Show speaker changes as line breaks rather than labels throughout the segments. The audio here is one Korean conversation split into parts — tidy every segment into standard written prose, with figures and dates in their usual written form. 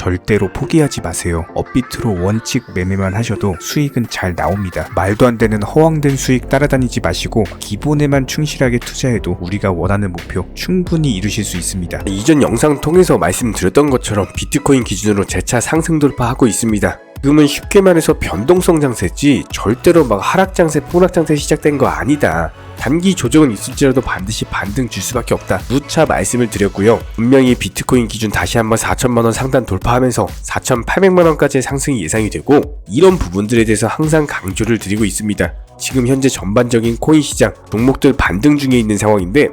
절대로 포기하지 마세요. 업비트로 원칙 매매만 하셔도 수익은 잘 나옵니다. 말도 안 되는 허황된 수익 따라다니지 마시고 기본에만 충실하게 투자해도 우리가 원하는 목표 충분히 이루실 수 있습니다.
이전 영상 통해서 말씀드렸던 것처럼 비트코인 기준으로 재차 상승 돌파하고 있습니다. 지금은 쉽게 말해서 변동성 장세지 절대로 막 하락 장세, 폭락 장세 시작된 거 아니다. 단기 조정은 있을지라도 반드시 반등 줄 수밖에 없다. 누차 말씀을 드렸고요. 분명히 비트코인 기준 다시 한번 4천만원 상단 돌파하면서 4,800만원까지의 상승이 예상이 되고, 이런 부분들에 대해서 항상 강조를 드리고 있습니다. 지금 현재 전반적인 코인 시장 종목들 반등 중에 있는 상황인데,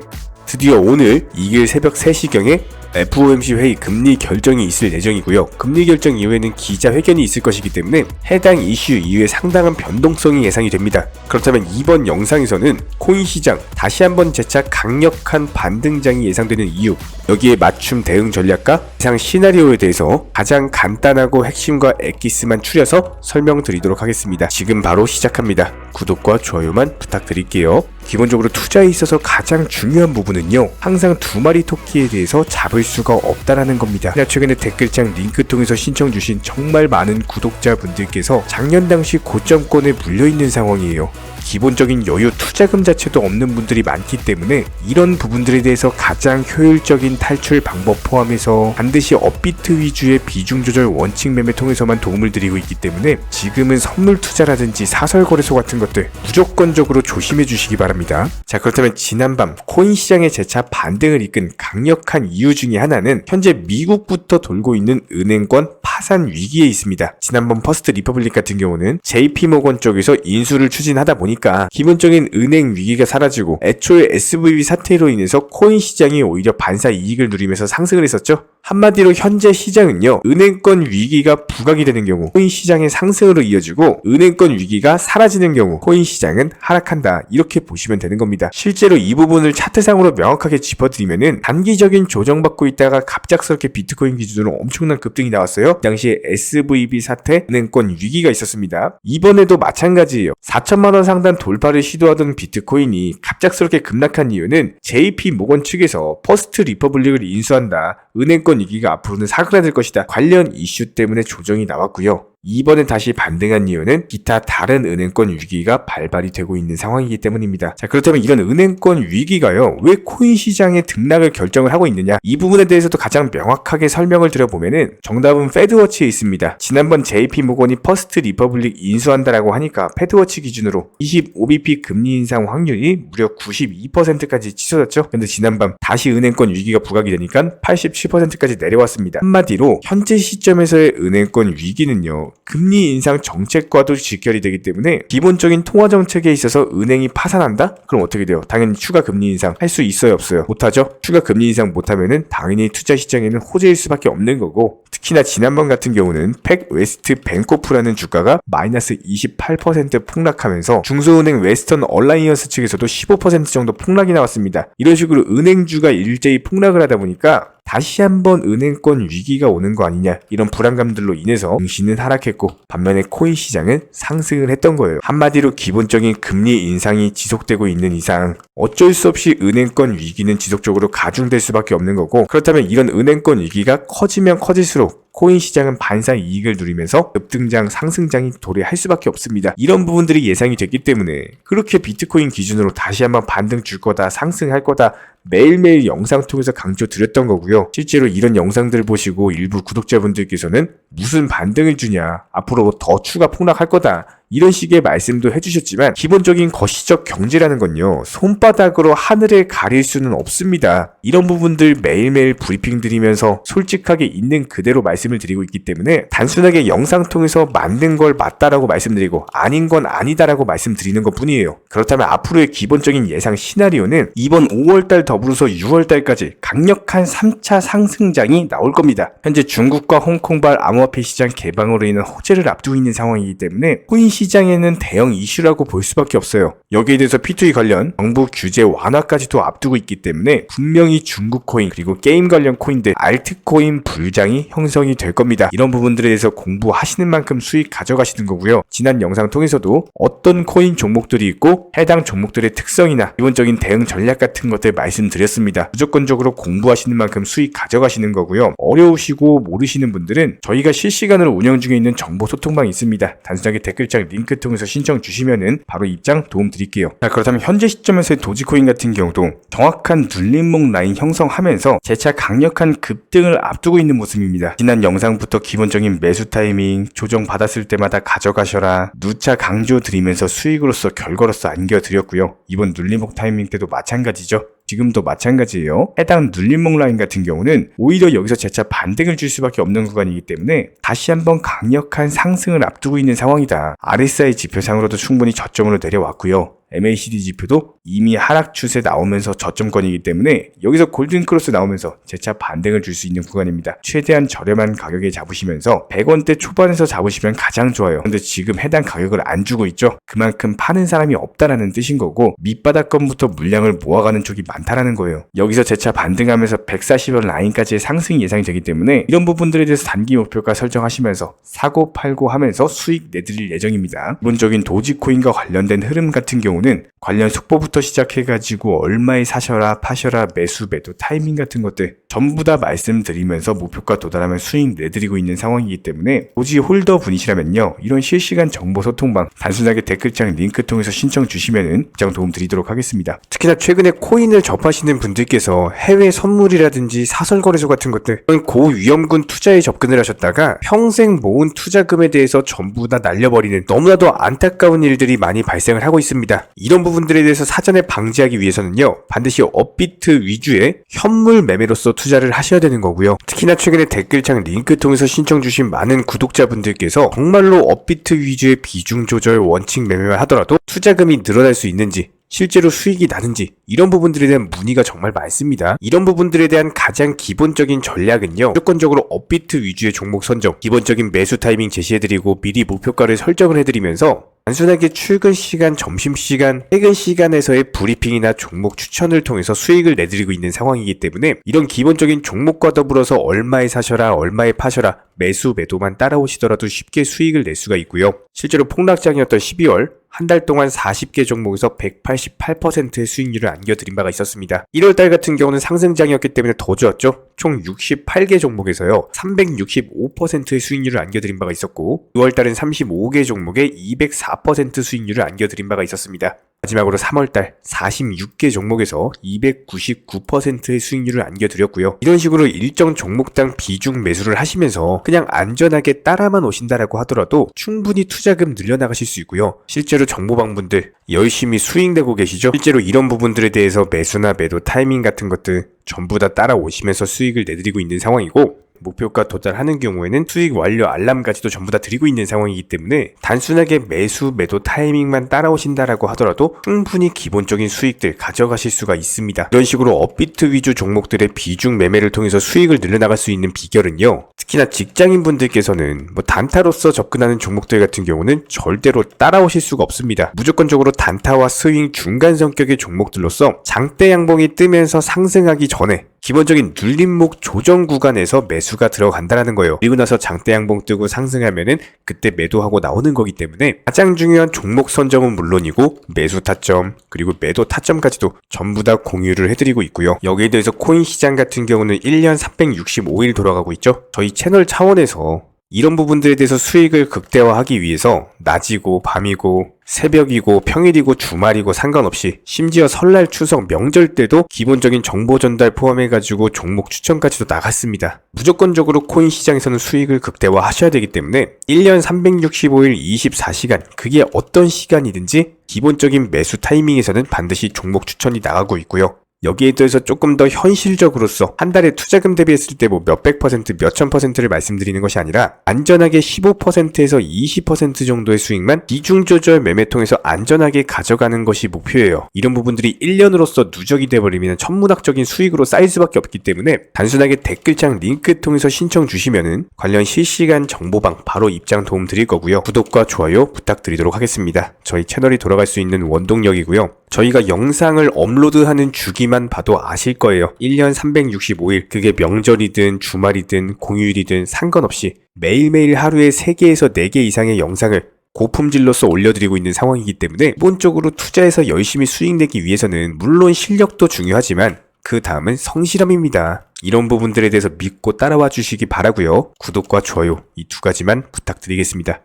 드디어 오늘 2일 새벽 3시경에 FOMC 회의 금리 결정이 있을 예정이고요. 금리 결정 이후에는 기자회견이 있을 것이기 때문에 해당 이슈 이후에 상당한 변동성이 예상이 됩니다. 그렇다면 이번 영상에서는 코인 시장 다시 한번 재차 강력한 반등장이 예상되는 이유, 여기에 맞춤 대응 전략과 예상 시나리오에 대해서 가장 간단하고 핵심과 엑기스만 추려서 설명드리도록 하겠습니다. 지금 바로 시작합니다. 구독과 좋아요만 부탁드릴게요. 기본적으로 투자에 있어서 가장 중요한 부분은요, 항상 두 마리 토끼에 대해서 잡을 수가 없다라는 겁니다. 최근에 댓글창 링크 통해서 신청 주신 정말 많은 구독자분들께서 작년 당시 고점권에 물려있는 상황이에요. 기본적인 여유 투자금 자체도 없는 분들이 많기 때문에 이런 부분들에 대해서 가장 효율적인 탈출 방법 포함해서 반드시 업비트 위주의 비중 조절 원칙 매매 통해서만 도움을 드리고 있기 때문에 지금은 선물 투자라든지 사설 거래소 같은 것들 무조건적으로 조심해 주시기 바랍니다. 자, 그렇다면 지난밤 코인 시장의 재차 반등을 이끈 강력한 이유 중에 하나는 현재 미국부터 돌고 있는 은행권 파산 위기에 있습니다. 지난번 퍼스트 리퍼블릭 같은 경우는 JP모건 쪽에서 인수를 추진하다 보니까 기본적인 은행 위기가 사라지고 애초에 SVB 사태로 인해서 코인 시장이 오히려 반사 이익을 누리면서 상승을 했었죠. 한마디로 현재 시장은요, 은행권 위기가 부각이 되는 경우 코인 시장의 상승으로 이어지고, 은행권 위기가 사라지는 경우 코인 시장은 하락한다, 이렇게 보시면 되는 겁니다. 실제로 이 부분을 차트상으로 명확하게 짚어드리면은 단기적인 조정받고 있다가 갑작스럽게 비트코인 기준으로 엄청난 급등이 나왔어요. 당시에 SVB 사태, 은행권 위기가 있었습니다. 이번에도 마찬가지예요. 4천만원 상단 돌파를 시도하던 비트코인이 갑작스럽게 급락한 이유는 JP모건 측에서 퍼스트 리퍼블릭을 인수한다, 은행권 위기가 앞으로는 사그라들 것이다, 관련 이슈 때문에 조정이 나왔고요. 이번에 다시 반등한 이유는 기타 다른 은행권 위기가 발발이 되고 있는 상황이기 때문입니다. 자, 그렇다면 이런 은행권 위기가요, 왜 코인 시장의 등락을 결정을 하고 있느냐, 이 부분에 대해서도 가장 명확하게 설명을 드려보면은 정답은 패드워치에 있습니다. 지난번 JP모건이 퍼스트 리퍼블릭 인수한다라고 하니까 패드워치 기준으로 25bp 금리 인상 확률이 무려 92%까지 치솟았죠. 근데 지난밤 다시 은행권 위기가 부각이 되니까 87%까지 내려왔습니다. 한마디로 현재 시점에서의 은행권 위기는요, 금리 인상 정책과도 직결이 되기 때문에 기본적인 통화 정책에 있어서 은행이 파산한다? 그럼 어떻게 돼요? 당연히 추가 금리 인상 할 수 있어요, 없어요? 못하죠? 추가 금리 인상 못하면은 당연히 투자 시장에는 호재일 수밖에 없는 거고, 특히나 지난번 같은 경우는 팩웨스트 뱅코프라는 주가가 마이너스 28% 폭락하면서 중소은행 웨스턴 얼라이언스 측에서도 15% 정도 폭락이 나왔습니다. 이런 식으로 은행주가 일제히 폭락을 하다 보니까 다시 한번 은행권 위기가 오는 거 아니냐, 이런 불안감들로 인해서 증시는 하락했고, 반면에 코인 시장은 상승을 했던 거예요. 한마디로 기본적인 금리 인상이 지속되고 있는 이상 어쩔 수 없이 은행권 위기는 지속적으로 가중될 수밖에 없는 거고, 그렇다면 이런 은행권 위기가 커지면 커질수록 코인 시장은 반사 이익을 누리면서 급등장, 상승장이 도래할 수밖에 없습니다. 이런 부분들이 예상이 됐기 때문에 그렇게 비트코인 기준으로 다시 한번 반등 줄 거다, 상승할 거다, 매일매일 영상 통해서 강조 드렸던 거고요. 실제로 이런 영상들 보시고 일부 구독자분들께서는 무슨 반등을 주냐, 앞으로 더 추가 폭락할 거다, 이런 식의 말씀도 해주셨지만 기본적인 거시적 경제라는 건요, 손바닥으로 하늘을 가릴 수는 없습니다. 이런 부분들 매일매일 브리핑 드리면서 솔직하게 있는 그대로 말씀을 드리고 있기 때문에 단순하게 영상 통해서 맞는 걸 맞다라고 말씀드리고 아닌 건 아니다라고 말씀드리는 것 뿐이에요. 그렇다면 앞으로의 기본적인 예상 시나리오는 이번 5월달 더불어서 6월달까지 강력한 3차 상승장이 나올 겁니다. 현재 중국과 홍콩발 암호화폐 시장 개방으로 인한 호재를 앞두고 있는 상황이기 때문에 코인 시장에는 대형 이슈라고 볼 수밖에 없어요. 여기에 대해서 P2E 관련 정부 규제 완화까지도 앞두고 있기 때문에 분명히 중국 코인 그리고 게임 관련 코인들 알트코인 불장이 형성이 될 겁니다. 이런 부분들에 대해서 공부하시는 만큼 수익 가져가시는 거고요. 지난 영상 통해서도 어떤 코인 종목들이 있고 해당 종목들의 특성이나 기본적인 대응 전략 같은 것들 말씀드렸습니다. 무조건적으로 공부하시는 만큼 수익 가져가시는 거고요. 어려우시고 모르시는 분들은 저희가 실시간으로 운영 중에 있는 정보 소통방이 있습니다. 단순하게 댓글창 링크 통해서 신청 주시면은 바로 입장 도움 드릴게요. 자, 그렇다면 현재 시점에서의 도지코인 같은 경우도 정확한 눌림목 라인 형성하면서 재차 강력한 급등을 앞두고 있는 모습입니다. 지난 영상부터 기본적인 매수 타이밍 조정 받았을 때마다 가져가셔라 누차 강조 드리면서 수익으로서 결과로서 안겨드렸고요. 이번 눌림목 타이밍 때도 마찬가지죠. 지금도 마찬가지예요. 해당 눌림목 라인 같은 경우는 오히려 여기서 재차 반등을 줄 수밖에 없는 구간이기 때문에 다시 한번 강력한 상승을 앞두고 있는 상황이다. RSI 지표상으로도 충분히 저점으로 내려왔고요. MACD 지표도 이미 하락 추세 나오면서 저점권이기 때문에 여기서 골든크로스 나오면서 재차 반등을 줄 수 있는 구간입니다. 최대한 저렴한 가격에 잡으시면서 100원대 초반에서 잡으시면 가장 좋아요. 근데 지금 해당 가격을 안 주고 있죠. 그만큼 파는 사람이 없다라는 뜻인 거고 밑바닥권부터 물량을 모아가는 쪽이 많다라는 거예요. 여기서 재차 반등하면서 140원 라인까지의 상승이 예상이 되기 때문에 이런 부분들에 대해서 단기 목표가 설정하시면서 사고 팔고 하면서 수익 내드릴 예정입니다. 기본적인 도지코인과 관련된 흐름 같은 경우는 관련 속보부터 시작해가지고 얼마에 사셔라 파셔라 매수 매도 타이밍 같은 것들 전부 다 말씀드리면서 목표가 도달하면 수익 내드리고 있는 상황이기 때문에 도지 홀더 분이시라면요 이런 실시간 정보 소통방 단순하게 댓글창 링크 통해서 신청 주시면은 입장 도움 드리도록 하겠습니다. 특히나 최근에 코인을 접하시는 분들께서 해외 선물이라든지 사설거래소 같은 것들 이런 고위험군 투자에 접근을 하셨다가 평생 모은 투자금에 대해서 전부 다 날려버리는 너무나도 안타까운 일들이 많이 발생을 하고 있습니다. 이런 부분들에 대해서 사전에 방지하기 위해서는요 반드시 업비트 위주의 현물 매매로서 투자를 하셔야 되는 거고요. 특히나 최근에 댓글창 링크 통해서 신청 주신 많은 구독자분들께서 정말로 업비트 위주의 비중 조절 원칙 매매만 하더라도 투자금이 늘어날 수 있는지 실제로 수익이 나는지 이런 부분들에 대한 문의가 정말 많습니다. 이런 부분들에 대한 가장 기본적인 전략은요 무조건적으로 업비트 위주의 종목 선정 기본적인 매수 타이밍 제시해드리고 미리 목표가를 설정을 해드리면서 단순하게 출근 시간, 점심 시간, 퇴근 시간에서의 브리핑이나 종목 추천을 통해서 수익을 내드리고 있는 상황이기 때문에 이런 기본적인 종목과 더불어서 얼마에 사셔라, 얼마에 파셔라, 매수, 매도만 따라오시더라도 쉽게 수익을 낼 수가 있고요. 실제로 폭락장이었던 12월 한 달 동안 40개 종목에서 188%의 수익률을 안겨드린 바가 있었습니다. 1월달 같은 경우는 상승장이었기 때문에 더 좋았죠. 총 68개 종목에서요 365%의 수익률을 안겨드린 바가 있었고 6월달은 35개 종목에 204% 수익률을 안겨드린 바가 있었습니다. 마지막으로 3월달 46개 종목에서 299%의 수익률을 안겨드렸고요. 이런 식으로 일정 종목당 비중 매수를 하시면서 그냥 안전하게 따라만 오신다라고 하더라도 충분히 투자금 늘려나가실 수 있고요. 실제로 정보방분들 열심히 수익 내고 계시죠? 실제로 이런 부분들에 대해서 매수나 매도 타이밍 같은 것들 전부 다 따라오시면서 수익을 내드리고 있는 상황이고 목표가 도달하는 경우에는 수익 완료 알람까지도 전부 다 드리고 있는 상황이기 때문에 단순하게 매수, 매도 타이밍만 따라오신다라고 하더라도 충분히 기본적인 수익들 가져가실 수가 있습니다. 이런 식으로 업비트 위주 종목들의 비중 매매를 통해서 수익을 늘려나갈 수 있는 비결은요. 특히나 직장인분들께서는 단타로서 접근하는 종목들 같은 경우는 절대로 따라오실 수가 없습니다. 무조건적으로 단타와 스윙 중간 성격의 종목들로서 장대 양봉이 뜨면서 상승하기 전에 기본적인 눌림목 조정 구간에서 매수가 들어간다라는 거예요. 그리고 나서 장대 양봉 뜨고 상승하면은 그때 매도하고 나오는 거기 때문에 가장 중요한 종목 선정은 물론이고 매수 타점 그리고 매도 타점까지도 전부 다 공유를 해드리고 있고요. 여기에 대해서 코인 시장 같은 경우는 1년 365일 돌아가고 있죠. 저희 채널 차원에서 이런 부분들에 대해서 수익을 극대화하기 위해서 낮이고 밤이고 새벽이고 평일이고 주말이고 상관없이 심지어 설날 추석 명절 때도 기본적인 정보 전달 포함해가지고 종목 추천까지도 나갔습니다. 무조건적으로 코인 시장에서는 수익을 극대화 하셔야 되기 때문에 1년 365일 24시간 그게 어떤 시간이든지 기본적인 매수 타이밍에서는 반드시 종목 추천이 나가고 있고요. 여기에 대해서 조금 더 현실적으로서 한 달에 투자금 대비했을 때 뭐 몇백 퍼센트, 몇천 퍼센트를 말씀드리는 것이 아니라 안전하게 15%에서 20% 정도의 수익만 비중 조절 매매통에서 안전하게 가져가는 것이 목표예요. 이런 부분들이 1년으로서 누적이 돼버리면 천문학적인 수익으로 쌓일 수밖에 없기 때문에 단순하게 댓글창 링크 통해서 신청 주시면은 관련 실시간 정보방 바로 입장 도움 드릴 거고요. 구독과 좋아요 부탁드리도록 하겠습니다. 저희 채널이 돌아갈 수 있는 원동력이고요. 저희가 영상을 업로드하는 주기만 봐도 아실 거예요. 1년 365일, 그게 명절이든 주말이든 공휴일이든 상관없이 매일매일 하루에 3개에서 4개 이상의 영상을 고품질로서 올려드리고 있는 상황이기 때문에 기본적으로 투자해서 열심히 수익 내기 위해서는 물론 실력도 중요하지만 그 다음은 성실함입니다. 이런 부분들에 대해서 믿고 따라와 주시기 바라고요. 구독과 좋아요 이 2가지만 부탁드리겠습니다.